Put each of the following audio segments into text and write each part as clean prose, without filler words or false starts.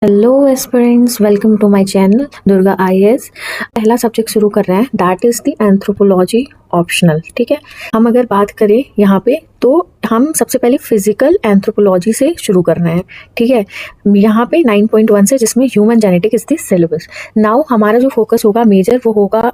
Hello aspirants, welcome to my channel Durga IAS. पहला subject शुरू कर रहे हैं, that is the anthropology optional. ठीक है, हम अगर बात करें यहाँ पे तो हम सबसे पहले फिजिकल एंथ्रोपोलॉजी से शुरू कर रहे हैं। ठीक है, यहाँ पे 9.1 से, जिसमें human genetic is the syllabus. Now हमारा जो फोकस होगा मेजर वो होगा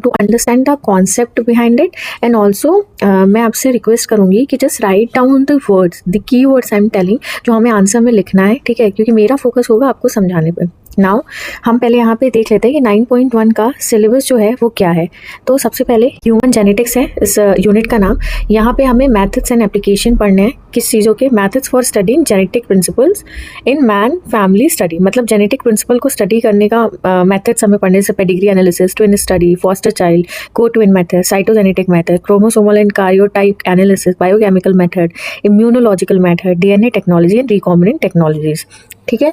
to understand the concept behind it, and also मैं आपसे रिक्वेस्ट करूँगी कि just write down the words, the key words I am telling, जो हमें आंसर में लिखना है। ठीक है, क्योंकि मेरा फोकस होगा आपको समझाने पे। नाउ हम पहले यहाँ पे देख लेते हैं कि 9.1 का सिलेबस जो है वो क्या है। तो सबसे पहले ह्यूमन जेनेटिक्स है इस यूनिट का नाम। यहाँ पे हमें मेथड्स एंड एप्लीकेशन पढ़ने हैं। किस चीज़ों के? Methods for studying genetic principles in man family study, मतलब जेनेटिक प्रिंसिपल को स्टडी करने का मेथड्स हमें पढ़ने से pedigree analysis, twin study, foster child, co twin method, cytogenetic method, chromosomal and karyotype analysis, biochemical method, immunological method, DNA technology and recombinant technologies. ठीक है,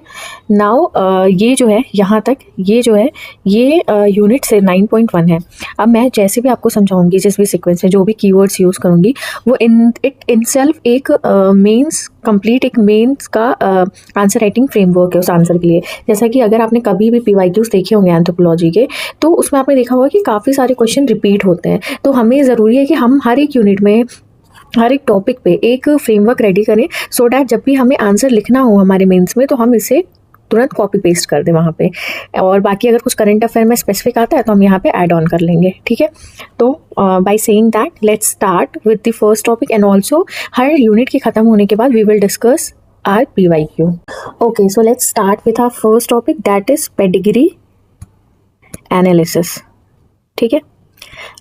now ये जो है यहाँ तक, ये जो है ये यूनिट से 9.1 है। अब मैं जैसे भी आपको समझाऊंगी, जिस भी सीक्वेंस में जो भी कीवर्ड्स यूज़ करूंगी, वो इन सेल्फ एक मेंस कंप्लीट एक मेंस का आंसर राइटिंग फ्रेमवर्क है उस आंसर के लिए। जैसा कि अगर आपने कभी भी पीवाईक्यूज देखे होंगे एंथ्रोपोलॉजी के, तो उसमें आपने देखा होगा कि काफ़ी सारे क्वेश्चन रिपीट होते हैं। तो हमें ज़रूरी है कि हम हर एक यूनिट में, हर एक टॉपिक पे एक फ्रेमवर्क रेडी करें, सो डैट जब भी हमें आंसर लिखना हो हमारे मेंस में तो हम इसे तुरंत कॉपी पेस्ट कर दें वहाँ पे। और बाकी अगर कुछ करंट अफेयर में स्पेसिफिक आता है तो हम यहाँ पे ऐड ऑन कर लेंगे। ठीक है, तो by saying that let's start with the first topic, and also हर यूनिट के खत्म होने के बाद we will discuss our PYQ. Okay, so let's start with our first topic, that is pedigree analysis. ठीक है,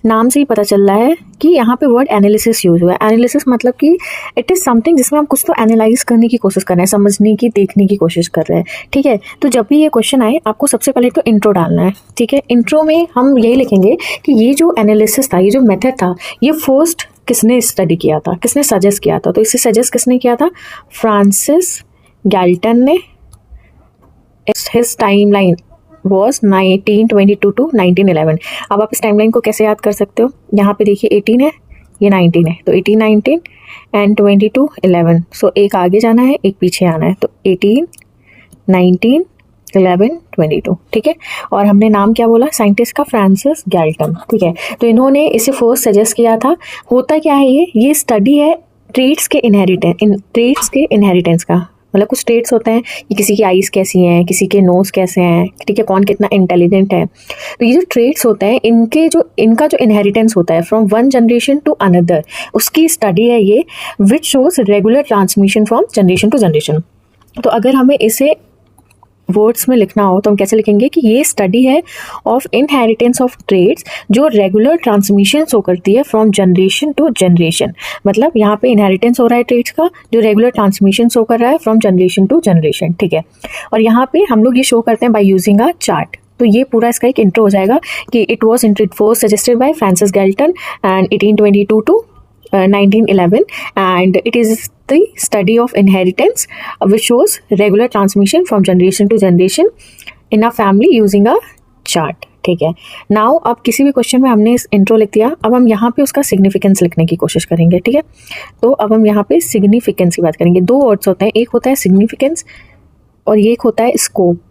नाम से ही पता चल रहा है कि यहाँ पे वर्ड एनालिसिस यूज हुआ है। एनालिसिस मतलब कि इट इज़ समथिंग जिसमें हम कुछ तो एनालाइज करने की कोशिश कर रहे हैं, समझने की, देखने की कोशिश कर रहे हैं। ठीक है, तो जब भी ये क्वेश्चन आए आपको सबसे पहले तो इंट्रो डालना है। ठीक है, इंट्रो में हम यही लिखेंगे कि ये जो एनालिसिस था, ये जो मेथड था, ये फर्स्ट किसने स्टडी किया था, किसने सजेस्ट किया था। तो इसे सजेस्ट किसने किया था? फ्रांसिस गैल्टन ने। His timeline was 1922 to 1911। अब आप इस टाइमलाइन को कैसे याद कर सकते हो? यहाँ पे देखिए 18 है, ये 19 है, तो 18, 19 एंड 22, 11। सो एक आगे जाना है, एक पीछे आना है, तो 18, 19, 11, 22। ठीक है, और हमने नाम क्या बोला? साइंटिस्ट का फ्रांसिस गैल्टन। ठीक है, तो इन्होंने इसे फर्स्ट सजेस्ट किया था। होता क्या है, ये स्टडी है ट्रेट्स के इनहेरिटेंस का। मतलब कुछ ट्रेट्स होते हैं कि किसी की आईज कैसी हैं, किसी के नोज कैसे हैं, ठीक है, कौन कितना इंटेलिजेंट है। तो ये जो ट्रेट्स होते हैं, इनका जो इनहेरिटेंस होता है from one generation to another, उसकी स्टडी है ये, which shows regular transmission from generation to generation. तो अगर हमें इसे वर्ड्स में लिखना हो तो हम कैसे लिखेंगे कि ये स्टडी है ऑफ इनहेरिटेंस ऑफ ट्रेड्स जो रेगुलर ट्रांसमिशन शो करती है फ्रॉम जनरेशन टू जनरेशन। मतलब यहाँ पे इनहेरिटेंस हो रहा है ट्रेड्स का, जो रेगुलर ट्रांसमिशन शो कर रहा है फ्रॉम जनरेशन टू जनरेशन। ठीक है, और यहाँ पे हम लोग ये शो करते हैं बाय यूजिंग अ चार्ट। तो ये पूरा इसका एक इंट्रो हो जाएगा कि it was first suggested by Francis Galton and 1822 to 1911, and it is the study of inheritance which shows regular transmission from generation to generation in a family using a chart. ठीक है, now अब किसी भी question में हमने इस intro लिख दिया, अब हम यहाँ पे उसका सिग्निफिकेंस लिखने की कोशिश करेंगे। ठीक है, तो अब हम यहाँ पे सिग्निफिकेंस की बात करेंगे। दो वर्ड्स होते हैं, एक होता है सिग्निफिकेंस और एक होता है स्कोप।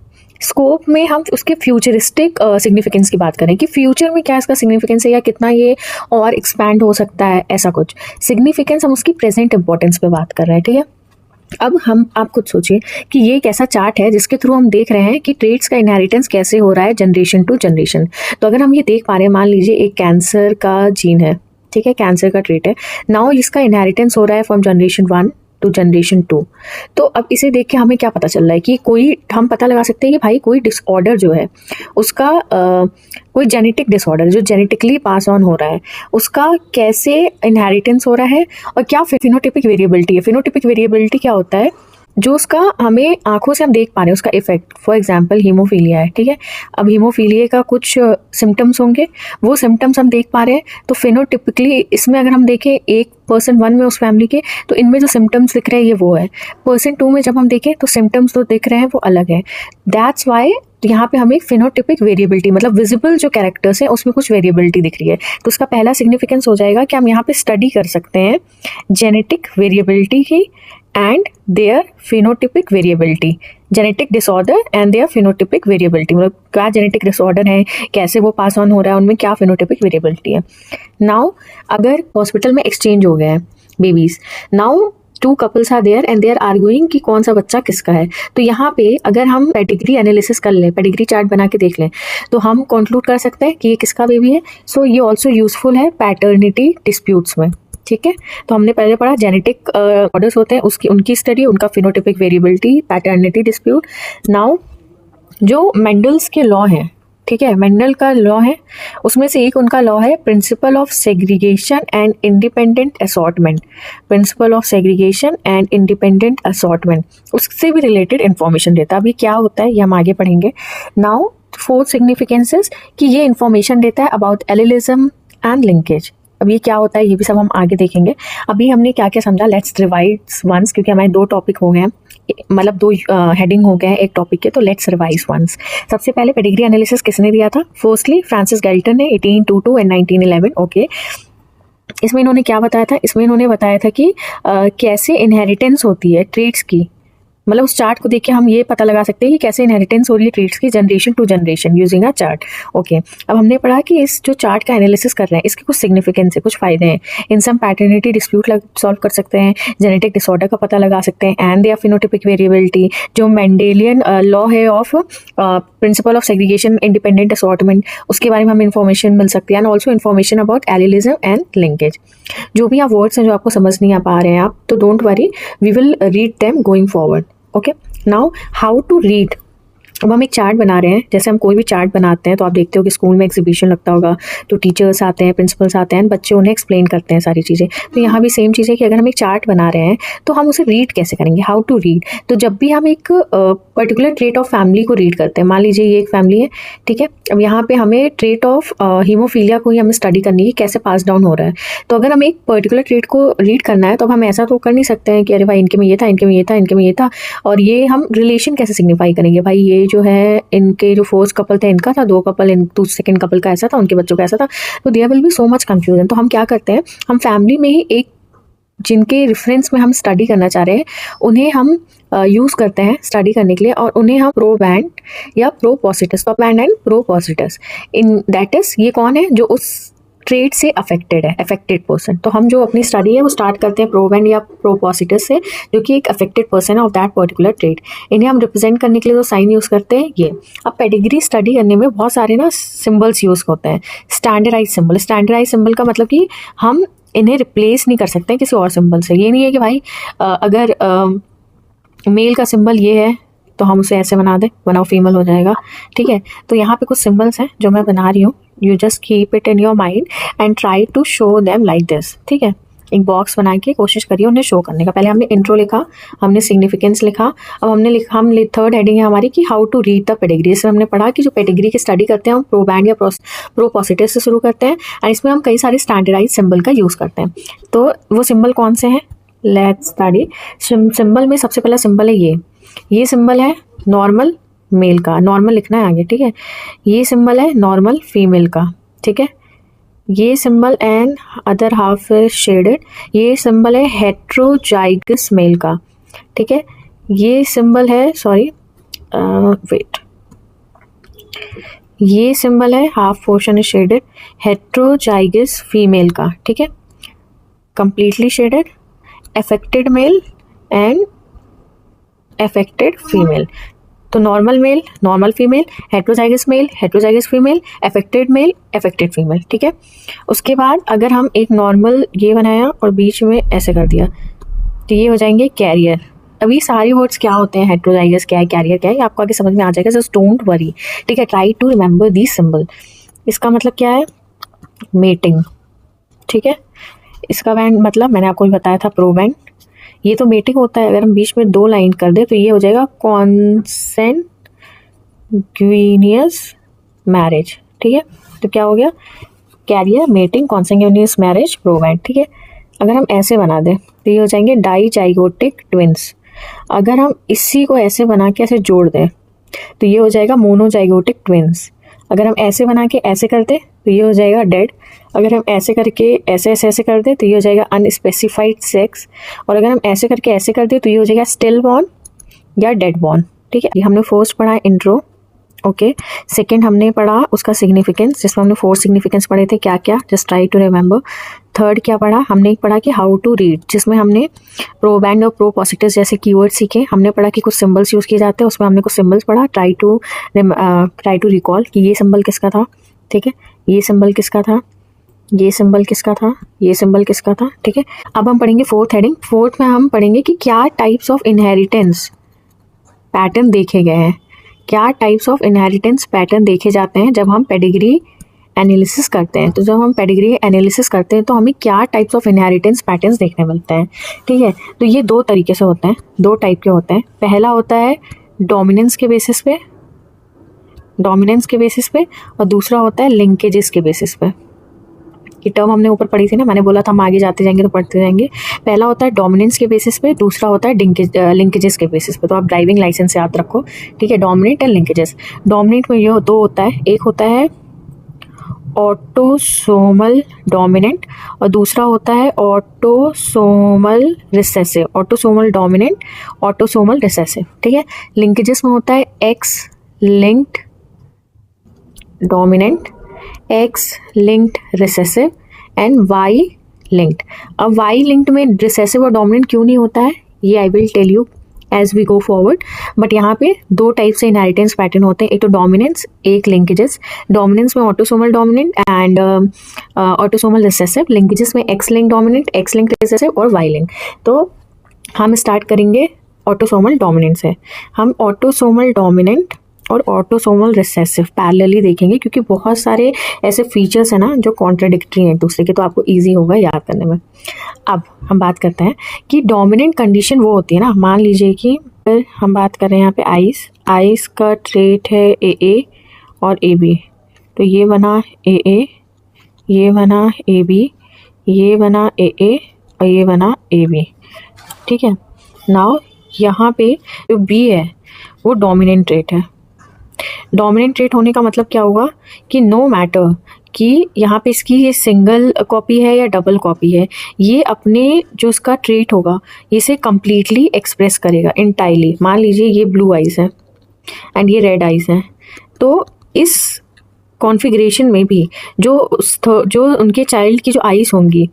स्कोप में हम उसके फ्यूचरिस्टिक सिग्निफिकेंस की बात करें कि फ्यूचर में क्या इसका सिग्निफिकेंस है या कितना ये और एक्सपैंड हो सकता है, ऐसा कुछ। सिग्निफिकेंस हम उसकी प्रेजेंट इंपॉर्टेंस पे बात कर रहे हैं। ठीक है, अब आप खुद सोचिए कि ये एक ऐसा चार्ट है जिसके थ्रू हम देख रहे हैं कि ट्रेड्स का इनहेरिटेंस कैसे हो रहा है जनरेशन टू जनरेशन। तो अगर हम ये देख पा रहे हैं, मान लीजिए एक कैंसर का जीन है, ठीक है, कैंसर का ट्रेट है, नाउ इसका इनहेरिटेंस हो रहा है फ्रॉम जनरेशन 1 टू जनरेशन 2। तो अब इसे देख के हमें क्या पता चल रहा है कि हम पता लगा सकते हैं कि भाई कोई डिसऑर्डर जो है उसका कोई जेनेटिक डिसऑर्डर जो जेनेटिकली पास ऑन हो रहा है, उसका कैसे इनहेरिटेंस हो रहा है और क्या फिनोटिपिक वेरिएबिलिटी है। फिनोटिपिक वेरिएबिलिटी क्या होता है? जो उसका हमें आंखों से हम देख पा रहे हैं उसका इफेक्ट। फॉर एग्जांपल हीमोफीलिया है, ठीक है, अब हीमोफीलिया का कुछ सिम्टम्स होंगे, वो सिम्टम्स हम देख पा रहे हैं। तो फिनोटिपिकली इसमें अगर हम देखें एक पर्सन 1 में उस फैमिली के, तो इनमें जो सिम्टम्स दिख रहे हैं ये वो है। पर्सन 2 में जब हम देखें तो सिम्टम्स जो दिख रहे हैं वो अलग है। दैट्स वाई यहाँ पे हमें फिनोटिपिक वेरिएबिलिटी, मतलब विजिबल जो कैरेक्टर्स हैं उसमें कुछ वेरिएबिलिटी दिख रही है। तो उसका पहला सिग्निफिकेंस हो जाएगा कि हम यहाँ पे स्टडी कर सकते हैं जेनेटिक वेरिएबिलिटी की and their phenotypic variability, genetic disorder and their phenotypic variability, मतलब क्या जेनेटिक डिसऑर्डर है, कैसे वो पास ऑन हो रहा है, उनमें क्या फिनोटिपिक वेरिएबिलिटी है। नाउ अगर हॉस्पिटल में एक्सचेंज हो गया है babies, now 2 couples are there and they are arguing कि कौन सा बच्चा किसका है, तो यहाँ पे अगर हम पेडिग्री एनालिसिस कर लें, पेडिग्री चार्ट बना के देख लें, तो हम कंक्लूड कर सकते हैं कि ये किसका बेबी है। सो ये ऑल्सो यूजफुल है पैटर्निटी डिस्प्यूट्स में, ठीक है। तो हमने पहले पढ़ा जेनेटिक ऑर्डर्स होते हैं, उसकी उनकी स्टडी, उनका phenotypic variability, paternity dispute. Now जो मेंडल्स के लॉ हैं, ठीक है, मेंडल का लॉ है, उसमें से एक उनका लॉ है principle of segregation and independent assortment, principle of segregation and independent assortment, उससे भी रिलेटेड इंफॉर्मेशन देता है। अभी क्या होता है ये हम आगे पढ़ेंगे। नाउ 4 सिग्निफिकेंसेस कि ये इंफॉर्मेशन देता है अबाउट एलिलिज्म एंड लिंकेज। अब ये क्या होता है ये भी सब हम आगे देखेंगे। अभी हमने क्या क्या समझा, लेट्स रिवाइज वंस, क्योंकि हमारे 2 टॉपिक हो गए हैं, मतलब 2 हेडिंग हो गए हैं एक टॉपिक के, तो लेट्स रिवाइज वंस। सबसे पहले पेडिग्री एनालिसिस किसने दिया था? फर्स्टली फ्रांसिस गैल्टन ने 1822 एंड 1911। ओके, इसमें इन्होंने क्या बताया था? इसमें इन्होंने बताया था कि कैसे इनहेरिटेंस होती है ट्रेट्स की, मतलब उस चार्ट को देख के हम ये पता लगा सकते हैं कि कैसे इनहेरिटेंस हो रही है ट्रेट्स की generation to generation using a chart. Okay, अब हमने पढ़ा कि इस जो चार्ट का एनालिसिस कर रहे हैं इसके कुछ सिग्निफिकेंस है, कुछ फायदे हैं। इन सम पैटर्निटी डिस्प्यूट सॉल्व कर सकते हैं, जेनेटिक डिसऑर्डर का पता लगा सकते हैं, एंड देयर फिनोटिपिक वेरिएबिलिटी, जो मेंडेलियन लॉ है of principle of segregation independent assortment, उसके बारे में हमें इन्फॉर्मेशन मिल सकती है, and also information about allelism and linkage. जो भी आप वर्ड्स हैं जो आपको समझ नहीं आ पा रहे हैं आप, तो don't worry, we will read them going forward. Okay, now how to read. अब हम एक चार्ट बना रहे हैं, जैसे हम कोई भी चार्ट बनाते हैं तो आप देखते हो कि स्कूल में एग्जीबिशन लगता होगा, तो टीचर्स आते हैं, प्रिंसिपल्स आते हैं, बच्चे उन्हें एक्सप्लेन करते हैं सारी चीज़ें। तो यहाँ भी सेम चीज़ है कि अगर हम एक चार्ट बना रहे हैं तो हम उसे रीड कैसे करेंगे, हाउ टू रीड। तो जब भी हम एक पर्टिकुलर ट्रेट ऑफ फैमिली को रीड करते हैं, मान लीजिए ये एक फैमिली है, ठीक है, अब यहाँ पे हमें ट्रेट ऑफ हीमोफीलिया को ही हमें स्टडी करनी है, कैसे पास डाउन हो रहा है। तो अगर हमें एक पर्टिकुलर ट्रेट को रीड करना है तो हम ऐसा तो कर नहीं सकते हैं कि अरे भाई इनके में ये था, इनके में ये था, इनके में ये था, और ये हम रिलेशन कैसे सिग्निफाई करेंगे, भाई ये जो है इनके जो फर्स्ट कपल थे इनका था, 2 कपल सेकंड कपल का ऐसा था, उनके बच्चों का ऐसा था, तो there will be so much confusion. तो हम क्या करते हैं, हम फैमिली में ही एक जिनके रेफरेंस में हम स्टडी करना चाह रहे हैं उन्हें हम यूज़ करते हैं स्टडी करने के लिए, और उन्हें हम प्रोबैंड या प्रोपोसिटस, प्रोबैंड एंड प्रोपोसिटस, इन दैट इज ये कौन है जो उस ट्रेड से अफेक्टेड है, अफेक्टेड पर्सन। तो हम जो अपनी स्टडी है वो स्टार्ट करते हैं प्रोबैंड या प्रोपोसिटस से, जो कि एक अफेक्टेड पर्सन है ऑफ दैट पर्टिकुलर ट्रेड। इन्हें हम रिप्रेजेंट करने के लिए जो साइन यूज़ करते हैं ये। अब पेडिग्री स्टडी करने में बहुत सारे ना सिम्बल्स यूज़ होते हैं। स्टैंडर्डाइज सिंबल, स्टैंडर्डाइज सिंबल का मतलब कि हम इन्हें रिप्लेस नहीं कर सकते किसी और सिंबल से। ये नहीं है कि भाई अगर मेल का सिंबल ये है तो हम उसे ऐसे बना दें, बनाओ फीमेल हो जाएगा, ठीक है। तो यहाँ पे कुछ सिंबल्स हैं जो मैं बना रही हूँ, you just keep it in your mind and try to show them like this, ठीक है। एक बॉक्स बना के कोशिश करिए उन्हें शो करने का। पहले हमने इंट्रो लिखा, हमने सिग्निफिकेंस लिखा, अब हमने लिखा, हम 3rd हेडिंग है हमारी कि how to read the pedigree. इसमें हमने पढ़ा कि जो पेडिग्री की स्टडी करते हैं हम प्रोबैंड या प्रोपोसिटस से शुरू करते हैं, और इसमें हम कई सारे स्टैंडर्डाइज सिंबल का यूज़ करते हैं। तो वो सिंबल कौन से हैं, लेट्स स्टडी। सिंबल में सबसे पहला सिंबल है ये सिंबल है नॉर्मल मेल का, नॉर्मल लिखना है आगे, ठीक है। ये सिंबल है नॉर्मल फीमेल का, ठीक है। ये symbol and other half shaded, ये सिंबल है हेट्रोजाइगस मेल का, ठीक है। ये सिंबल है ये सिंबल है half portion shaded heterozygous female का, ठीक है, completely shaded, affected male and affected female. तो normal male, normal female, heterozygous male, heterozygous female, affected male, affected female, ठीक है। उसके बाद अगर हम एक नॉर्मल ये बनाया और बीच में ऐसे कर दिया तो ये हो जाएंगे कैरियर। अभी सारे वर्ड्स क्या होते हैं, हेट्रोजाइगस क्या है, कैरियर क्या है, आपको आगे समझ में आ जाएगा, जस्ट डोंट वरी, ठीक है। Try to remember this symbol. इसका मतलब क्या है, मेटिंग, ठीक है। इसका बैंड मतलब मैंने आपको बताया था प्रोबैंड, ये तो मेटिंग होता है। अगर हम बीच में 2 लाइन कर दे तो ये हो जाएगा कॉन्सेंग्यूनियस मैरिज, ठीक है। तो क्या हो गया, कैरियर, मेटिंग, कॉन्सेंग्यूनियस मैरिज, प्रोबैंड, ठीक है। अगर हम ऐसे बना दें तो ये हो जाएंगे डाइजाइगोटिक ट्विंस। अगर हम इसी को ऐसे बना के ऐसे जोड़ दें तो ये हो जाएगा मोनोजाइगोटिक ट्विंस। अगर हम ऐसे बना के ऐसे करते तो ये हो जाएगा डेड। अगर हम ऐसे करके ऐसे ऐसे ऐसे कर दें तो ये हो जाएगा अनस्पेसिफाइड सेक्स, और अगर हम ऐसे करके ऐसे कर दें तो ये हो जाएगा स्टिल बॉर्न या डेड बॉर्न। ठीक है, ये हमने फर्स्ट पढ़ा इंट्रो। ओके, सेकंड हमने पढ़ा उसका सिग्निफिकेंस, जिसमें हमने 4 सिग्निफिकेंस पढ़े थे, क्या क्या, just try to remember. Third क्या पढ़ा, हमने एक पढ़ा कि हाउ टू रीड, जिसमें हमने प्रोबैंड और प्रोपोसिटिव जैसे कीवर्ड सीखे। हमने पढ़ा कि कुछ सिंबल्स यूज़ किए जाते हैं, उसमें हमने कुछ सिंबल्स पढ़ा। ट्राई टू रिकॉल कि ये सिंबल किसका था। ठीक है, ये सिंबल किसका था, ये सिंबल किसका था, ये सिंबल किसका था। ठीक है, अब हम पढ़ेंगे फोर्थ हेडिंग। फोर्थ में हम पढ़ेंगे कि क्या टाइप्स ऑफ इनहेरिटेंस पैटर्न देखे गए हैं, क्या टाइप्स ऑफ इनहेरिटेंस पैटर्न देखे जाते हैं जब हम पेडिग्री एनालिसिस करते हैं। तो जब हम पेडिग्री एनालिसिस करते हैं तो हमें क्या टाइप्स ऑफ इनहेरिटेंस पैटर्न्स देखने मिलते हैं। ठीक है, तो ये 2 तरीके से होते हैं, 2 टाइप के होते हैं। पहला होता है डोमिनेंस के बेसिस पे, डोमिनेंस के बेसिस पे, और दूसरा होता है लिंकेजेस के बेसिस पे। ये टर्म हमने ऊपर पढ़ी थी ना, मैंने बोला था हम आगे जाते जाएंगे तो पढ़ते जाएंगे। पहला होता है डोमिनेंस के बेसिस पे, दूसरा होता है लिंकेजेस के बेसिस पे। तो आप ड्राइविंग लाइसेंस याद रखो। ठीक है, डोमिनेंट एंड लिंकेजेस। डोमिनेंट में ये 2 होता है, एक होता है ऑटोसोमल डोमिनेंट और दूसरा होता है autosomal recessive. Autosomal dominant, autosomal recessive. ठीक है, लिंकेजेस में होता है X linked dominant, X linked recessive and Y linked. अब वाई लिंक्ड में रिसेसिव और डोमिनेंट क्यों नहीं होता है, ये I will tell you as we go forward. But यहाँ पे 2 टाइप से इनहेरिटेंस पैटर्न होते हैं, एक तो डोमिनेंस, एक लिंकेजेस। डोमिनेंस में autosomal dominant and autosomal recessive. Linkages में X link dominant, X link recessive और वाई लिंक। तो हम स्टार्ट करेंगे ऑटोसोमल डोमिनेंट से। हम ऑटोसोमल डोमिनेंट और ऑटोसोमल रिसेसिव पैरेलली देखेंगे, क्योंकि बहुत सारे ऐसे फीचर्स हैं ना जो कॉन्ट्राडिक्टरी हैं एक दूसरे के, तो आपको इजी होगा याद करने में। अब हम बात करते हैं कि डोमिनेंट कंडीशन वो होती है ना, मान लीजिए कि हम बात कर रहे हैं यहाँ पे आइस का ट्रेट है AA और AB, तो ये बना AA, ये बना AB, ये बना AA और ये बना AB। ठीक है, नाउ यहाँ पे जो B है वो डोमिनेंट ट्रेट है। डोमिनेंट ट्रेट होने का मतलब क्या होगा कि नो मैटर कि यहाँ पे इसकी ये सिंगल कॉपी है या डबल कॉपी है, ये अपने जो इसका ट्रेट होगा इसे कम्प्लीटली एक्सप्रेस करेगा इंटायरली। मान लीजिए ये ब्लू आइज़ है एंड ये रेड आइज़ है, तो इस कॉन्फ़िगरेशन में भी जो उनके चाइल्ड की जो आइज़ होंगी,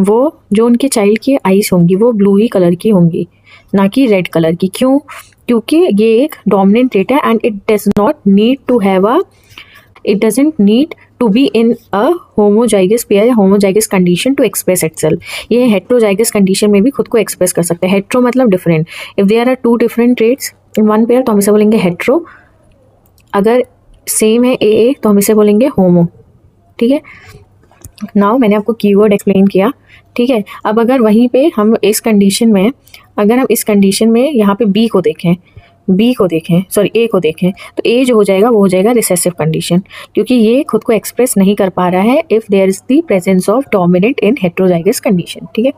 वो जो उनके चाइल्ड की आइज़ होंगी वो ब्लू ही कलर की होंगी, ना कि रेड कलर की। क्यों? क्योंकि ये एक डोमिनेंट ट्रेट है and it doesn't need to be in a homozygous pair या homozygous condition to express itself. ये हेट्रोजाइगस कंडीशन में भी खुद को एक्सप्रेस कर सकते हैं। हेट्रो मतलब different. If there are 2 different traits in one pair तो हम इसे बोलेंगे हेट्रो। अगर सेम है AA तो हम इसे बोलेंगे होमो। ठीक है, नाउ मैंने आपको कीवर्ड एक्सप्लेन किया। ठीक है, अब अगर वहीं पे हम इस कंडीशन में, अगर हम इस कंडीशन में यहाँ पे A को देखें तो A जो हो जाएगा वो हो जाएगा रिसेसिव कंडीशन, क्योंकि ये खुद को एक्सप्रेस नहीं कर पा रहा है if there is the presence of dominant in heterozygous condition. ठीक है,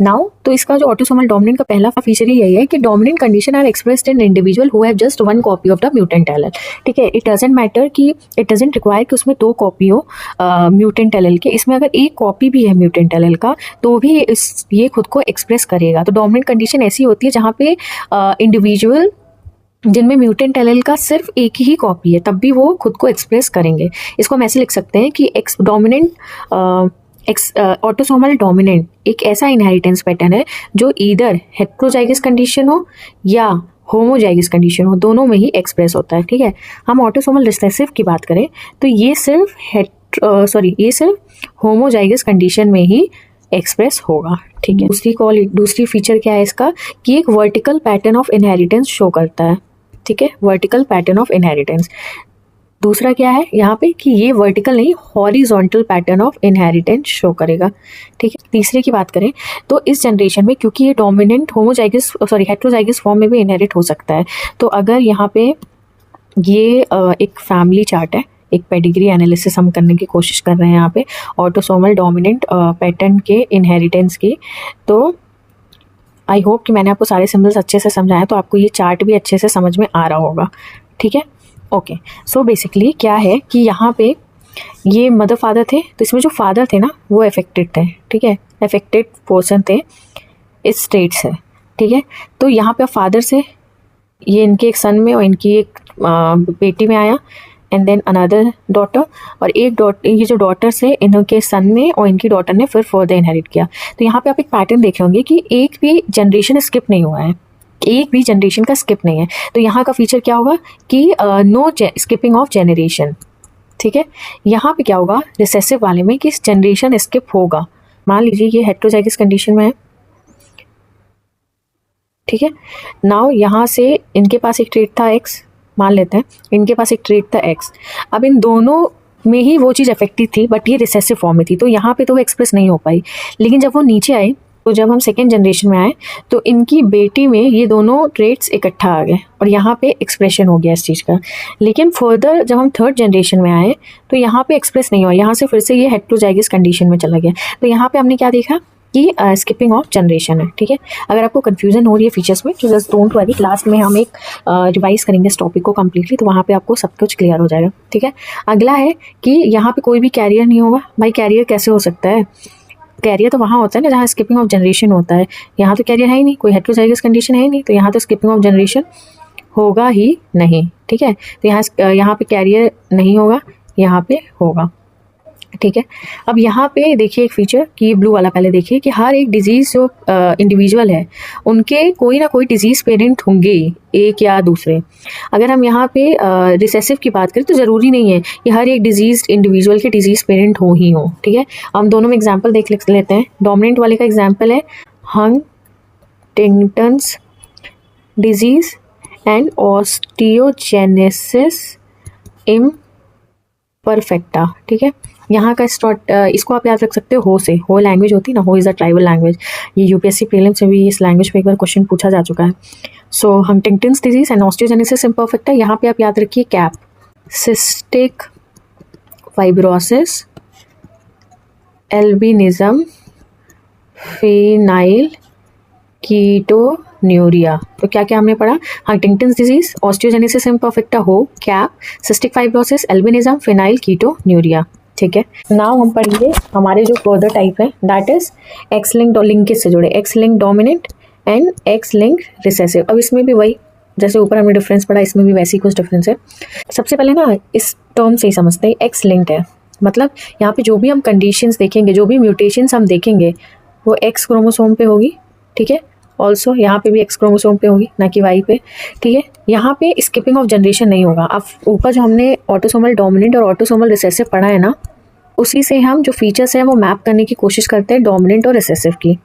नाउ तो इसका जो ऑटोसोमल डोमिनेंट का पहला फीचर ही यही है कि dominant condition are expressed in individual who have just 1 copy of the mutant allele. ठीक है, इट डजंट मैटर कि इट डजंट रिक्वायर कि उसमें 2 कॉपी हो म्यूटेंट एलेल के। इसमें अगर 1 कॉपी भी है म्यूटेंट एलेल का तो भी ये खुद को एक्सप्रेस करेगा। तो डोमिनेंट कंडीशन ऐसी होती है जहाँ पे इंडिविजुअल जिनमें म्यूटेंट एलेल का सिर्फ एक ही कॉपी है तब भी वो खुद को एक्सप्रेस करेंगे। इसको हम ऐसे लिख सकते हैं कि ऑटोसोमल डोमिनेंट एक ऐसा इनहेरिटेंस पैटर्न है जो ईदर हेट्रोजाइगस कंडीशन हो या होमोजाइगस कंडीशन हो, दोनों में ही एक्सप्रेस होता है। ठीक है, हम ऑटोसोमल रिसेसिव की बात करें तो ये सिर्फ होमोजाइगस कंडीशन में ही एक्सप्रेस होगा। ठीक है, दूसरी फीचर क्या है इसका कि एक vertical pattern of inheritance show करता है। ठीक है, वर्टिकल पैटर्न ऑफ इनहेरिटेंस। दूसरा क्या है यहाँ पे कि ये वर्टिकल नहीं horizontal pattern of inheritance show करेगा। ठीक है, तीसरे की बात करें तो इस जनरेशन में क्योंकि ये डोमिनेंट हेट्रोजाइगस फॉर्म में भी इनहेरिट हो सकता है, तो अगर यहाँ पे ये एक फैमिली चार्ट है, एक पेडिग्री एनालिसिस हम करने की कोशिश कर रहे हैं यहाँ पे ऑटोसोमल डोमिनेंट पैटर्न के इनहेरिटेंस की, तो आई होप कि मैंने आपको सारे सिम्बल्स अच्छे से समझाया, तो आपको ये चार्ट भी अच्छे से समझ में आ रहा होगा। ठीक है, ओके। सो बेसिकली क्या है कि यहाँ पे ये मदर फादर थे, तो इसमें जो फादर थे ना वो अफेक्टेड थे, ठीक है, अफेक्टेड पर्सन थे इस ट्रेट से, ठीक है। तो यहाँ पे फादर से ये इनके एक सन में और इनकी एक बेटी में आया, एंड देन अनदर डॉटर, और एक डॉटर, ये जो डॉटर से इनके सन में और इनकी डॉटर ने फिर फर्दर इनहेरिट किया। तो यहाँ पे आप एक पैटर्न देख रहे होंगे कि एक भी जनरेशन स्किप नहीं हुआ है, एक भी जनरेशन का स्किप नहीं है। तो यहाँ का फीचर क्या होगा कि नो स्किपिंग ऑफ जनरेशन, ठीक है। यहाँ पे क्या होगा रिसेसिव वाले में कि जनरेशन स्किप होगा। मान लीजिए ये हेटेरोजाइगस कंडीशन में है, ठीक है। नाउ यहाँ से इनके पास एक ट्रेट था एक्स, मान लेते हैं इनके पास एक ट्रेट था एक्स। अब इन दोनों में ही वो चीज़ अफेक्टेड थी, बट ये रिसेसिव फॉर्म में थी, तो यहाँ पे तो वो एक्सप्रेस नहीं हो पाई। लेकिन जब वो नीचे आए, तो जब हम सेकेंड जनरेशन में आए तो इनकी बेटी में ये दोनों ट्रेट्स इकट्ठा आ गए और यहाँ पे एक्सप्रेशन हो गया इस चीज़ का। लेकिन फर्दर जब हम थर्ड जनरेशन में आए तो यहाँ पे एक्सप्रेस नहीं हुआ, यहाँ से फिर से ये हेटेरोजाइगस कंडीशन में चला गया। तो यहाँ पे हमने क्या देखा कि स्किपिंग ऑफ जनरेशन है, ठीक है। अगर आपको कंफ्यूजन हो रही है फीचर्स में तो जस्ट डोंट वरी, लास्ट में हम एक रिवाइज करेंगे इस टॉपिक को कम्प्लीटली, तो वहाँ पे आपको सब कुछ क्लियर हो जाएगा, ठीक है। अगला है कि यहाँ पे कोई भी कैरियर नहीं होगा। भाई कैरियर कैसे हो सकता है, कैरियर तो वहाँ होता है ना जहाँ स्किपिंग ऑफ जनरेशन होता है, यहाँ तो कैरियर है ही नहीं, कोई हेटेरोजाइगस कंडीशन है ही नहीं, तो यहाँ तो स्किपिंग ऑफ जनरेशन होगा ही नहीं, ठीक है। तो यहाँ पे कैरियर नहीं होगा, यहाँ पे होगा, ठीक है। अब यहाँ पे देखिए एक फीचर कि ब्लू वाला पहले देखिए कि हर एक डिजीज़ जो इंडिविजुअल है उनके कोई ना कोई डिजीज़ पेरेंट होंगे, एक या दूसरे। अगर हम यहाँ पे रिसेसिव की बात करें तो ज़रूरी नहीं है कि हर एक डिजीज़ इंडिविजुअल के डिजीज़ पेरेंट हो ही हो, ठीक है। हम दोनों में एग्जाम्पल देख लेते हैं। डोमिनेंट वाले का एग्जाम्पल है Huntington's disease and osteogenesis imperfecta, ठीक है। यहाँ का इसको आप याद रख सकते हो से, हो लैंग्वेज होती है ना, हो इज़ अ ट्राइबल लैंग्वेज। ये यूपीएससी प्रीलिम्स में भी इस लैंग्वेज पे एक बार क्वेश्चन पूछा जा चुका है। So Huntington's disease and osteogenesis imperfecta, यहाँ पे आप याद रखिए cap, cystic fibrosis, albinism, phenyl ketonuria. तो क्या क्या हमने पढ़ा, हंटिंगटन्स डिजीज, ऑस्टियोजेनेसिस इम्परफेक्टा, हो, cap, cystic fibrosis, albinism, phenyl ketonuria, ठीक है। नाउ हम पढ़ेंगे हमारे जो फर्दर टाइप है, that is X link linkage से जुड़े, X link dominant and X link recessive. अब इसमें भी वही जैसे ऊपर हमने डिफरेंस पढ़ा, इसमें भी वैसी कुछ डिफरेंस है। सबसे पहले ना इस टर्म से ही समझते हैं, एक्स लिंक्ड है मतलब यहाँ पे जो भी हम कंडीशंस देखेंगे, जो भी म्यूटेशंस हम देखेंगे वो एक्स क्रोमोसोम पे होगी, ठीक है। ऑल्सो यहाँ पे भी एक्स क्रोमोसोम पे होगी, ना कि वाई पे, ठीक है। यहाँ पे स्किपिंग ऑफ जनरेशन नहीं होगा। अब ऊपर जो हमने ऑटोसोमल डोमिनेंट और ऑटोसोमल रिसेसिव पढ़ा है ना, उसी से हम जो फीचर्स हैं वो मैप करने की कोशिश करते हैं डोमिनेंट और रिसेसिव की।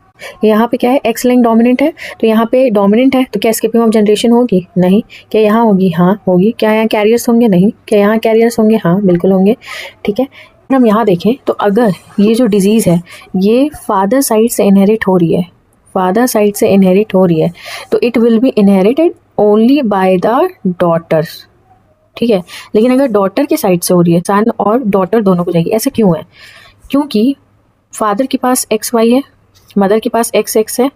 यहाँ पे क्या है, एक्स लिंक डोमिनेंट है, तो यहाँ पे डोमिनेंट है तो क्या स्किपिंग ऑफ जनरेशन होगी, नहीं। क्या यहाँ होगी, हाँ होगी। क्या यहाँ कैरियर्स होंगे, नहीं। क्या यहाँ कैरियर्स होंगे, हाँ बिल्कुल होंगे, ठीक है। हम यहाँ देखें तो अगर ये जो डिजीज़ है ये फादर साइड से इनहेरिट हो रही है, फादर साइड से इनहेरिट हो रही है, तो it will be inherited only by the daughters, ठीक है। लेकिन अगर डॉटर के साइड से हो रही है, सन और डॉटर दोनों को जाएगी। ऐसा क्यों है, क्योंकि फादर के पास एक्स वाई है, मदर के पास एक्स एक्स है,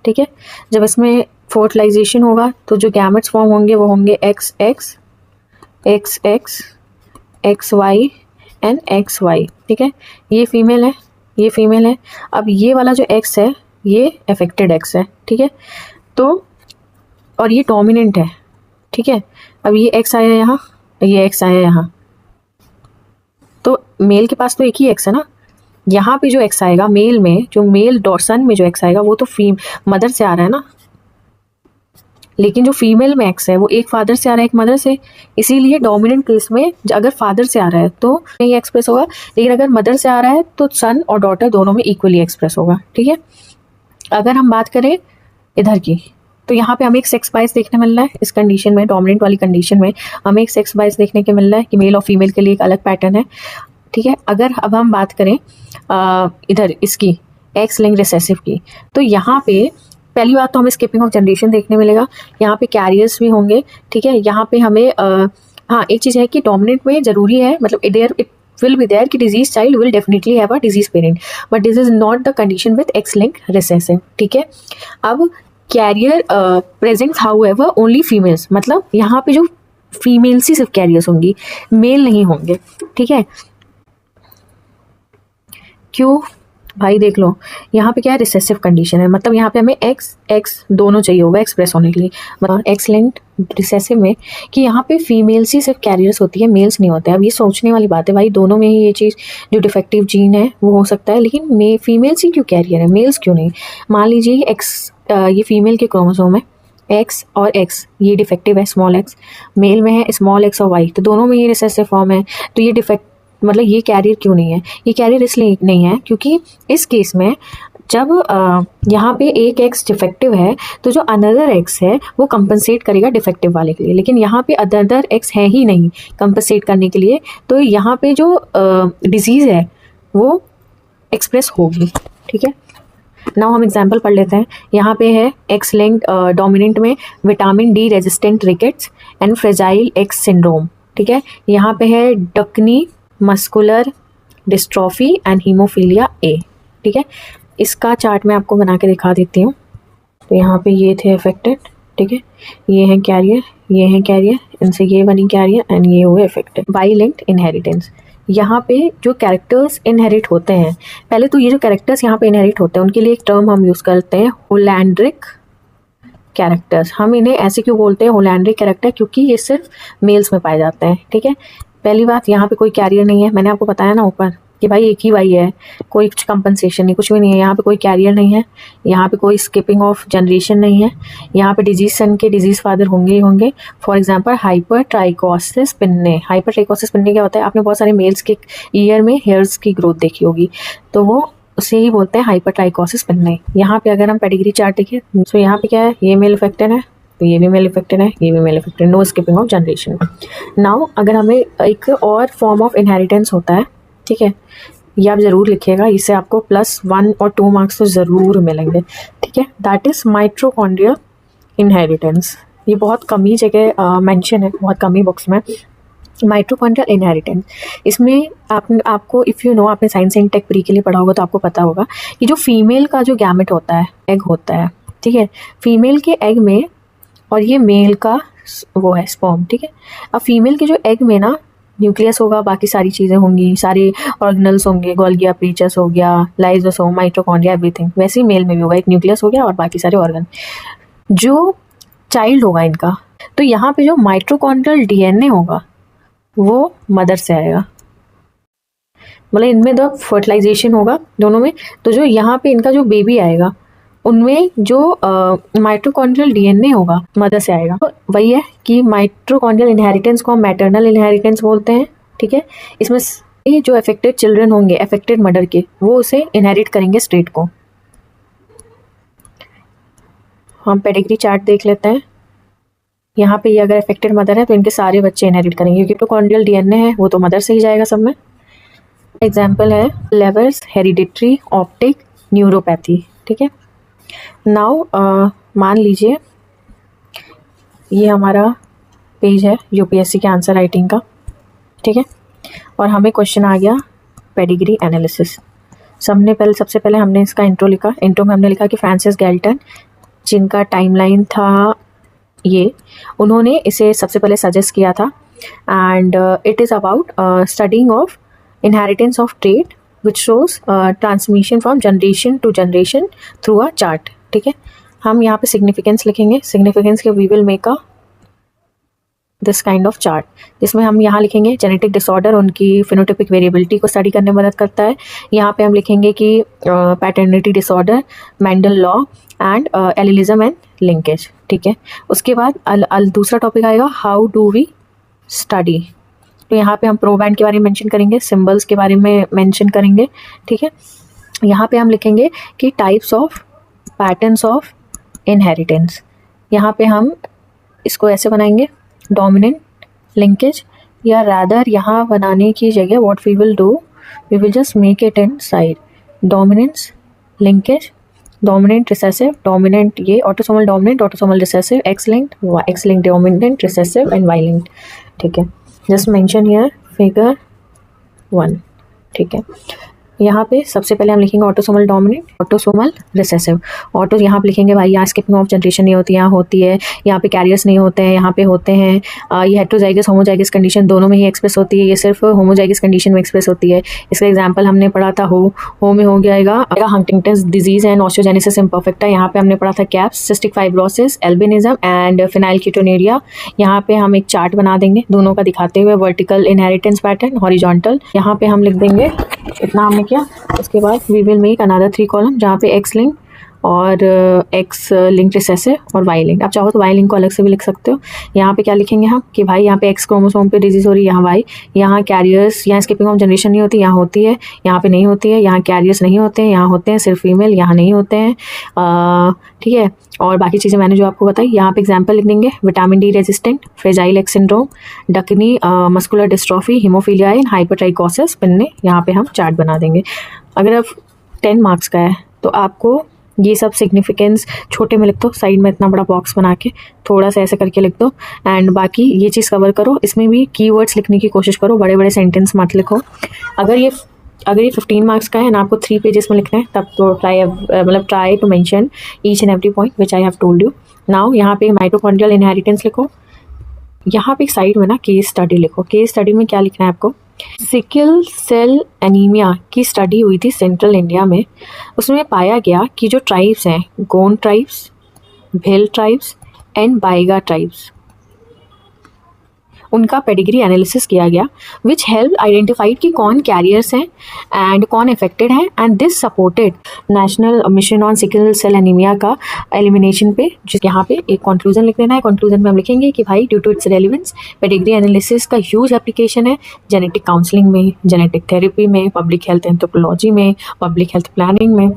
ठीक है। जब इसमें फर्टिलाइजेशन होगा तो जो गैमेट्स फॉर्म होंगे वो होंगे X X, X X, X Y and X Y, ठीक है। ये फीमेल है, ये फीमेल है। अब ये वाला जो एक्स है ये अफेक्टेड एक्स है, ठीक है। तो और ये डोमिनेंट है, ठीक है। अब ये एक्स आया यहाँ, ये एक्स आया यहाँ, तो मेल के पास तो एक ही एक्स है ना। यहाँ पे जो एक्स आएगा मेल में, जो मेल सन में जो एक्स आएगा वो तो मदर से आ रहा है ना, लेकिन जो फीमेल में एक्स है वो एक फादर से आ रहा है एक मदर से। इसीलिए डोमिनेंट केस में अगर फादर से आ रहा है तो नहीं एक्सप्रेस होगा, लेकिन अगर मदर से आ रहा है तो सन और डॉटर दोनों में इक्वली एक्सप्रेस होगा, ठीक है। अगर हम बात करें इधर की तो यहाँ पे हमें एक सेक्स बायस देखने मिल रहा है। इस कंडीशन में, डोमिनेंट वाली कंडीशन में हमें एक सेक्स बायस देखने के मिल रहा है कि मेल और फीमेल के लिए एक अलग पैटर्न है, ठीक है। अगर अब हम बात करें इधर इसकी एक्स लिंक रिसेसिव की, तो यहाँ पे पहली बात तो हमें स्किपिंग ऑफ जनरेशन देखने मिलेगा, यहाँ पे कैरियर्स भी होंगे, ठीक है। यहाँ पे हमें हाँ एक चीज़ है कि डोमिनेंट में ज़रूरी है, मतलब इट will be there कि disease child will definitely have a disease parent, but this is not the condition with X-linked recessive, ठीक है। अब carrier present however only females, मतलब यहाँ पे जो फीमेल्स ही सिर्फ कैरियर्स होंगी, मेल नहीं होंगे, ठीक है। क्यों भाई, देख लो यहाँ पे क्या है, रिसेसिव कंडीशन है, मतलब यहाँ पे हमें एक्स एक्स दोनों चाहिए होगा एक्सप्रेस होने के लिए, मतलब एक्स लिंक्ड रिसेसिव में कि यहाँ पे फीमेल्स ही सिर्फ कैरियर्स होती है, मेल्स नहीं होते हैं। अब ये सोचने वाली बात है भाई, दोनों में ही ये चीज़ जो डिफेक्टिव जीन है वो हो सकता है, लेकिन फीमेल्स ही क्यों कैरियर है, मेल्स क्यों नहीं। मान लीजिए एक्स, ये फीमेल के क्रोमोसोम है एक्स और एक्स, ये डिफेक्टिव है स्मॉल एक्स, मेल में है स्मॉल एक्स और वाई, तो दोनों में ये रिसेसिव फॉर्म है, तो ये डिफेक्ट मतलब ये कैरियर क्यों नहीं है। ये कैरियर इसलिए नहीं है क्योंकि इस केस में जब यहाँ पे एक एक्स डिफेक्टिव है तो जो अनदर एक्स है वो कंपनसेट करेगा डिफेक्टिव वाले के लिए, लेकिन यहाँ पे अनदर एक्स है ही नहीं कंपनसेट करने के लिए, तो यहाँ पे जो डिजीज़ है वो एक्सप्रेस होगी। ठीक है, नाउ हम एग्जाम्पल पढ़ लेते हैं। यहाँ पे है एक्स लिंक्ड डोमिनेंट में vitamin D resistant rickets and fragile X syndrome. ठीक है, यहाँ पे है Duchenne muscular dystrophy and haemophilia A. ठीक है, इसका चार्ट मैं आपको बना के दिखा देती हूँ। तो यहाँ पे ये थे अफेक्टेड, ठीक है, ये हैं कैरियर, ये हैं कैरियर, इनसे ये बनी कैरियर एंड ये हुए अफेक्टेड। बाई लिंक्ड इनहेरिटेंस, यहाँ पे जो कैरेक्टर्स इनहेरिट होते हैं, पहले तो ये जो कैरेक्टर्स यहाँ पे इनहेरिट होते हैं उनके लिए एक टर्म हम यूज़ करते हैं होलैंड्रिक कैरेक्टर्स। हम इन्हें ऐसे क्यों बोलते हैं होलैंड्रिक कैरेक्टर, क्योंकि ये सिर्फ मेल्स में पाए जाते हैं। ठीक है, पहली बात यहाँ पे कोई कैरियर नहीं है, मैंने आपको बताया ना ऊपर कि भाई एक ही वाई है, कोई कंपनसेशन नहीं, कुछ भी नहीं है, यहाँ पे कोई कैरियर नहीं है, यहाँ पे कोई स्किपिंग ऑफ जनरेशन नहीं है, यहाँ पे डिजीज सन के डिजीज फादर होंगे ही होंगे। फॉर एग्जांपल हाइपर ट्राइकोसिस पिन्ने, हाइपर ट्राइकोसिस पिन्ने क्या होता है, आपने बहुत सारे मेल्स के ईयर में हेयर्स की ग्रोथ देखी होगी, तो वो उसे ही बोलते हैं हाइपर ट्राइकोसिस पिन्ने। यहाँ पे अगर हम पेडिग्री चार्ट देखिए तो यहाँ पे क्या है, ये मेल इफेक्टेड है, तो ये भी मेल इफेक्टेड है, ये भी male affected, no skipping of generation. Now अगर हमें एक और फॉर्म ऑफ इनहेरिटेंस होता है, ठीक है, ये आप ज़रूर लिखिएगा, इससे आपको +1 और 2 मार्क्स तो ज़रूर मिलेंगे। ठीक है, दैट इज़ माइटोकॉन्ड्रियल इनहेरिटेंस। ये बहुत कम ही जगह मेंशन है, बहुत कम ही बुक्स में माइटोकॉन्ड्रियल इनहेरिटेंस। इसमें आपको इफ़ यू नो, आपने साइंस एंड टेक प्री के लिए पढ़ा होगा तो आपको पता होगा कि जो फीमेल का जो गैमेट होता है, एग होता है, ठीक है, फीमेल के एग में और ये मेल का वो है स्पर्म। ठीक है, अब फीमेल के जो एग में ना न्यूक्लियस होगा, बाकी सारी चीज़ें होंगी, सारे ऑर्गेनल्स होंगे, गोल्गी एपीचस हो गया, लाइसोसोम, माइटोकॉन्ड्रिया, एवरीथिंग। वैसे ही मेल में भी होगा, एक न्यूक्लियस हो गया और बाकी सारे ऑर्गन। जो चाइल्ड होगा इनका, तो यहाँ पे जो माइटोकॉन्ड्रियल डीएनए होगा वो मदर से आएगा, मतलब इनमें तो फर्टिलाइजेशन होगा दोनों में, तो जो यहाँ पे इनका जो बेबी आएगा उनमें जो माइटोकॉन्ड्रियल डीएनए होगा मदर से आएगा। तो वही है कि माइटोकॉन्ड्रियल इनहेरिटेंस को हम मैटरनल इनहेरिटेंस बोलते हैं। ठीक है, इसमें ये जो अफेक्टेड चिल्ड्रन होंगे अफेक्टेड मदर के, वो उसे इनहेरिट करेंगे स्ट्रेट को। हम पेडिग्री चार्ट देख लेते हैं। यहाँ पे ये अगर अफेक्टेड मदर है तो इनके सारे बच्चे इनहेरिट करेंगे, क्योंकि माइटोकॉन्ड्रियल डीएनए है वो तो मदर से ही जाएगा सब में। एग्जाम्पल है लेवर्स हेरिडिटरी ऑप्टिक न्यूरोपैथी। ठीक है, नाउ मान लीजिए ये हमारा पेज है यूपीएससी के आंसर राइटिंग का। ठीक है, और हमें क्वेश्चन आ गया पेडिग्री एनालिसिस। सबसे पहले हमने इसका इंट्रो लिखा। इंट्रो में हमने लिखा कि फ्रांसिस गैल्टन, जिनका टाइमलाइन था ये, उन्होंने इसे सबसे पहले सजेस्ट किया था, and it is about studying of inheritance of trait which shows transmission from generation to generation through a chart। ठीक है, हम यहाँ पे सिग्निफिकेंस लिखेंगे, सिग्निफिकेंस के we will make a this kind of chart, जिसमें हम यहाँ लिखेंगे जेनेटिक डिसऑर्डर, उनकी फिनोटाइपिक वेरिएबिलिटी को स्टडी करने में मदद करता है। यहाँ पे हम लिखेंगे कि paternity disorder, Mendel law and allelism and linkage. ठीक है, उसके बाद दूसरा टॉपिक आएगा हाउ डू वी स्टडी। तो यहाँ पे हम प्रोबैंड के बारे में मेंशन करेंगे, सिंबल्स के बारे में मेंशन करेंगे। ठीक है, यहाँ पे हम लिखेंगे कि types of patterns of inheritance. यहाँ पे हम इसको ऐसे बनाएंगे, डोमिनेंट, लिंकेज, या रादर यहाँ बनाने की जगह what we will do, we will just make it inside, dominance, linkage, dominant recessive, dominant ये autosomal dominant, autosomal recessive, X linked dominant recessive and Y linked. ठीक है, जस्ट मेंशन हियर फिगर 1। ठीक है, यहाँ पे सबसे पहले हम लिखेंगे autosomal dominant, autosomal recessive. Auto यहाँ पे लिखेंगे भाई, यहाँ स्किपिंग ऑफ जनरेशन नहीं होती, यहाँ होती है, यहाँ पे कैरियर्स नहीं होते हैं, यहाँ पे होते हैं। ये हेट्रोजाइगस होमोजाइगस कंडीशन दोनों में ही एक्सप्रेस होती है, ये सिर्फ होमोजाइगस कंडीशन में एक्सप्रेस होती है। इसका एग्जाम्पल हमने पढ़ा था हो में हो जाएगा Huntington's disease and osteogenesis imperfecta. यहाँ पे हमने पढ़ा था caps, cystic fibrosis, albinism and phenylketonuria. यहाँ पे हम एक चार्ट बना देंगे दोनों का दिखाते हुए, वर्टिकल इनहेरिटेंस पैटर्न, हॉरिजॉन्टल। यहाँ पे हम लिख देंगे इतना हमने किया। उसके बाद we will make another 3 column जहाँ पे एक्स लिंक और एक्स लिंक रिसेसिव और वाई लिंक। आप चाहो तो वाई लिंक को अलग से भी लिख सकते हो। यहाँ पे क्या लिखेंगे हम कि भाई यहाँ पे एक्स क्रोमोसोम पे डिजीज हो रही है, यहाँ वाई, यहाँ कैरियर्स, यहाँ स्किपिंग ऑफ जनरेशन नहीं होती, यहाँ होती है, यहाँ पे नहीं होती है, यहाँ कैरियर्स नहीं होते हैं, यहाँ होते हैं सिर्फ फीमेल, यहाँ नहीं होते हैं। ठीक है, और बाकी चीज़ें मैंने जो आपको बताई। यहाँ पे एग्जाम्पल लिख देंगे, vitamin D resistant, fragile X syndrome, Duchenne muscular dystrophy, haemophilia in hypertrichosis, pinnae. यहाँ पे हम चार्ट बना देंगे। अगर अब 10 मार्क्स का है तो आपको ये सब सिग्निफिकेंस छोटे में लिख दो, साइड में इतना बड़ा बॉक्स बना के थोड़ा सा ऐसे करके लिख दो, एंड बाकी ये चीज़ कवर करो। इसमें भी कीवर्ड्स लिखने की कोशिश करो, बड़े बड़े सेंटेंस मत लिखो। अगर ये 15 मार्क्स का है ना, आपको 3 पेजेस में लिखना है, तब तो try to mention each and every point which I have told you now. यहाँ पे माइटोकॉन्ड्रियल इनहेरिटेंस लिखो। यहाँ पे एक साइड में ना केस स्टडी लिखो। केस स्टडी में क्या लिखना है आपको, सिकल सेल एनीमिया की स्टडी हुई थी सेंट्रल इंडिया में। उसमें पाया गया कि जो ट्राइब्स हैं, गोंड ट्राइब्स, भेल ट्राइब्स एंड बाइगा ट्राइब्स, उनका पेडिग्री एनालिसिस किया गया, विच हेल्प आइडेंटिफाइड कि कौन कैरियर्स हैं एंड कौन अफेक्टेड हैं, and this supported national mission on sickle cell anaemia का एलिमिनेशन पे। जिस यहाँ पे एक कंक्लूजन लिख देना है। कंक्लूजन में हम लिखेंगे कि भाई due to its relevance pedigree analysis का ह्यूज एप्लीकेशन है जेनेटिक काउंसलिंग में, जेनेटिक थेरेपी में, पब्लिक हेल्थ एंथ्रोपोलॉजी में, पब्लिक हेल्थ प्लानिंग में,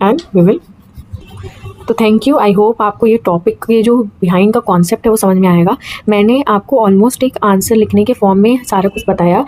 एंड वी विल। तो थैंक यू। आई होप आपको ये टॉपिक, ये जो बिहाइंड का कॉन्सेप्ट है वो समझ में आएगा। मैंने आपको ऑलमोस्ट एक आंसर लिखने के फॉर्म में सारा कुछ बताया।